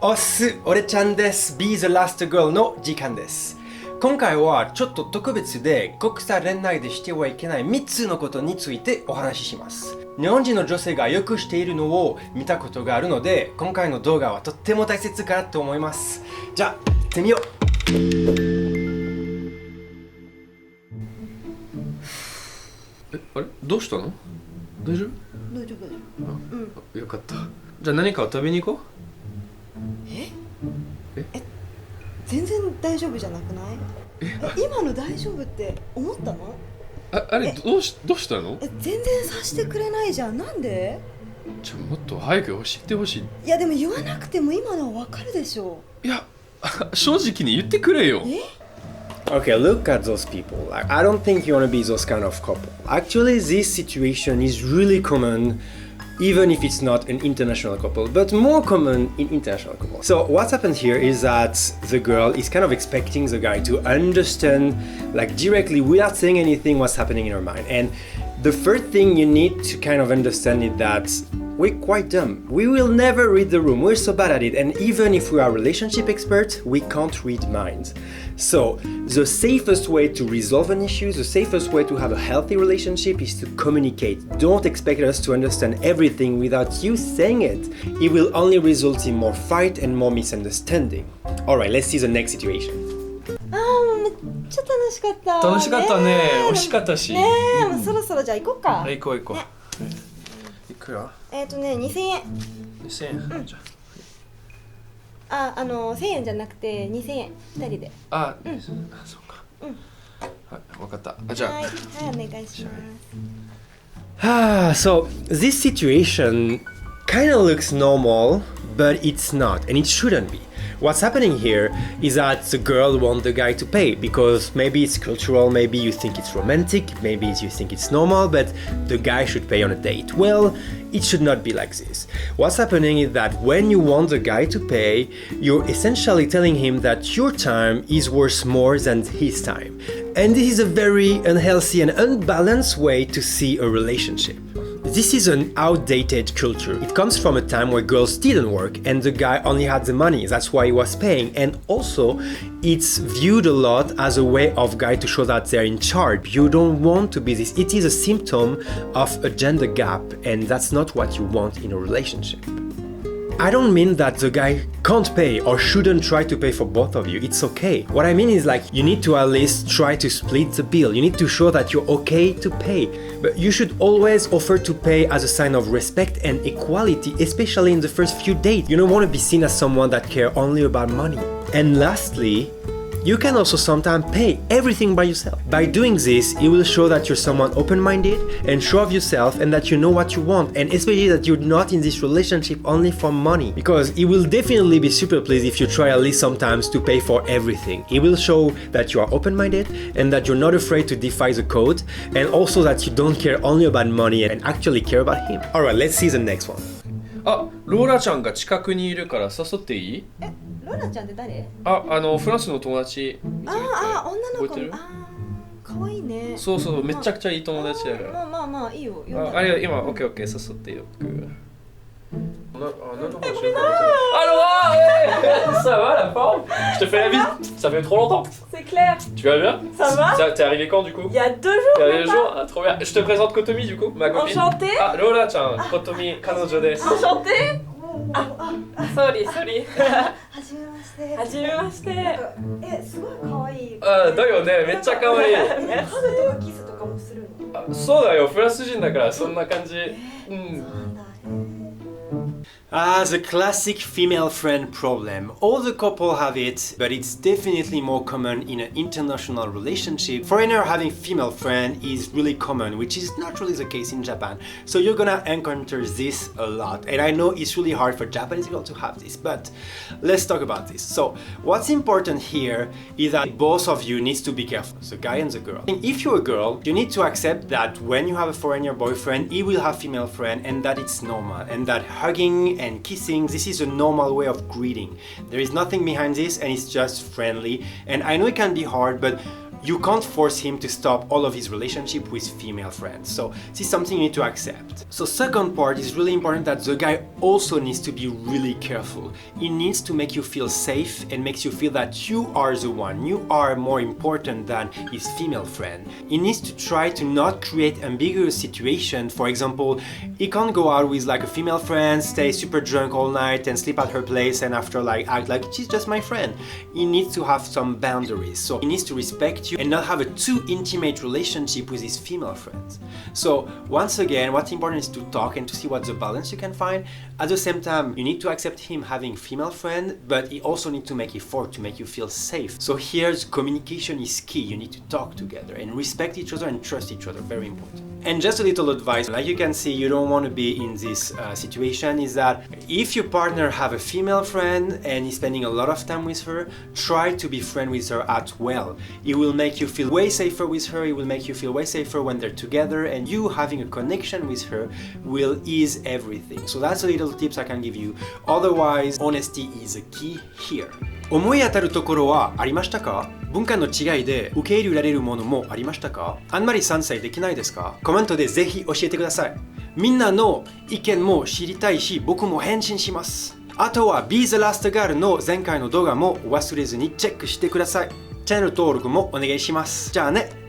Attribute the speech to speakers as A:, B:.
A: おっす、オレちゃんです。Be the last girl の時間です。今回はちょっと特別で国際恋愛でしてはいけない3つのことについてお話しします。日本人の女性がよくしているのを見たことがあるので、今回の動画はとっても大切かなと思います。じゃあ、行ってみよう。
B: あれどうしたの？大丈夫？
C: 大丈夫。
B: よかった。じゃあ何かを食べに行こう。
C: 全然大丈夫じゃなくない？今の大丈夫って思ったの？
B: あれどうしたの？
C: 全然さしてくれないじゃん。なんで？
B: じゃあもっと早く教えてほしい。
C: いやでも言わなくても今のはわかるでしょ。
B: いや正直に言ってくれよ。
A: Okay, look at those people. Like, I don't think you want to be those kind of couple. Actually, this situation is really common, even if it's not an international couple, but more common in international couples. So what's happened here is that the girl is kind of expecting the guy to understand, like directly, without saying anything, what's happening in her mind. And the first thing you need to kind of understand is that we're quite dumb. We will never read the room. We're so bad at it. And even if we are relationship experts, we can't read minds. So the safest way to resolve an issue, the safest way to have a healthy relationship is to communicate. Don't expect us to understand everything without you saying it. It will only result in more fight and more misunderstanding. Alright, let's see the next situation.
C: めっちゃ楽しかった。
B: 楽しかったね。美味しかったし。
C: ねえ、もうそろそろじゃあ行こうか。
B: 行こう。
C: ね
B: いくら
C: ？2000円。
B: 2000円。じゃ
C: 1000円じゃなくて2000円2人で。
B: そうか。はい、わかった。じゃあ。
C: はい、お願いします。
A: So this situation kind of looks normal, but it's not, and it shouldn't be. What's happening here is that the girl wants the guy to pay because maybe it's cultural, maybe you think it's romantic, maybe you think it's normal, but the guy should pay on a date. Well, it should not be like this. What's happening is that when you want the guy to pay, you're essentially telling him that your time is worth more than his time. And this is a very unhealthy and unbalanced way to see a relationship. This is an outdated culture. It comes from a time where girls didn't work and the guy only had the money. That's why he was paying. And also, it's viewed a lot as a way of guy to show that they're in charge. You don't want to be this. It is a symptom of a gender gap, and that's not what you want in a relationship. I don't mean that the guy can't pay or shouldn't try to pay for both of you. It's okay. What I mean is like you need to at least try to split the bill. You need to show that you're okay to pay. But you should always offer to pay as a sign of respect and equality, especially in the first few dates. You don't want to be seen as someone that cares only about money. And lastly, you can also sometimes pay everything by yourself. By doing this, it will show that you're someone open-minded and sure of yourself and that you know what you want, and especially that you're not in this relationship only for money. Because it will definitely be super pleased if you try at least sometimes to pay for everything. It will show that you are open-minded and that you're not afraid to defy the code, and also that you don't care only about money and actually care about him. Alright, let's see the next one.
B: ローラちゃんが近くにいるから誘っていい？
C: ローラちゃんって誰？
B: フランスの友達。
C: 女の子。可愛いね。
B: そう、めちゃくちゃいい友達だから。
C: まあいいよ。
B: 今、オッケー、誘ってよく。
D: Ça va la forme? Je te fais la bise, ça fait trop longtemps.
E: C'est clair.
D: Tu vas bien?
E: Ça va?
D: T'es arrivé quand du coup?
E: Il y a 2 jours.
D: Il y a 2 jours? Ah, trop bien. Je te présente Kotomi du coup, ma copine.
E: Enchantée.
D: Lola-chan, Kotomi, Kanojo desu.
E: Enchantée. Sorry.
C: はじめまして。すごい可愛い。
D: だよね、めっちゃ可愛い。
C: ハグとかキスとかもするの？
D: そうだよ、フランス人だからそんな感じ。
A: The classic female friend problem. All the couple have it, but it's definitely more common in an international relationship. Foreigner having female friend is really common, which is not really the case in Japan. So you're gonna encounter this a lot. And I know it's really hard for Japanese people to have this, but let's talk about this. So what's important here is that both of you needs to be careful, the guy and the girl. And if you're a girl, you need to accept that when you have a foreigner boyfriend, he will have female friend and that it's normal, and that hugging and kissing, this is a normal way of greeting. There is nothing behind this and it's just friendly. And I know it can be hard, but you can't force him to stop all of his relationship with female friends. So this is something you need to accept. So second part is really important that the guy also needs to be really careful. He needs to make you feel safe and makes you feel that you are the one. You are more important than his female friend. He needs to try to not create ambiguous situation. For example, he can't go out with like a female friend, stay super drunk all night and sleep at her place and after like act like she's just my friend. He needs to have some boundaries. So he needs to respect you and not have a too intimate relationship with his female friends. So once again, what's important is to talk and to see what the balance you can find. At the same time, you need to accept him having female friend, but he also needs to make effort to make you feel safe. So here's communication is key. You need to talk together and respect each other and trust each other. Very important. And just a little advice, like you can see, you don't want to be in this situation, is that if your partner have a female friend and is spending a lot of time with her, try to be friend with her as well. It will make you feel way safer with her, it will make you feel way safer when they're together, and you having a connection with her will ease everything. So that's a little tips I can give you. Otherwise, honesty is a key here. 思い当たるところはありましたか？文化の違いで受け入れられるものもありましたか？あんまり賛成できないですか？コメントでぜひ教えてください。みんなの意見も知りたいし、僕も返信します。あとは Be the Last Girl の前回の動画も忘れずにチェックしてください。チャンネル登録もお願いします。じゃあね。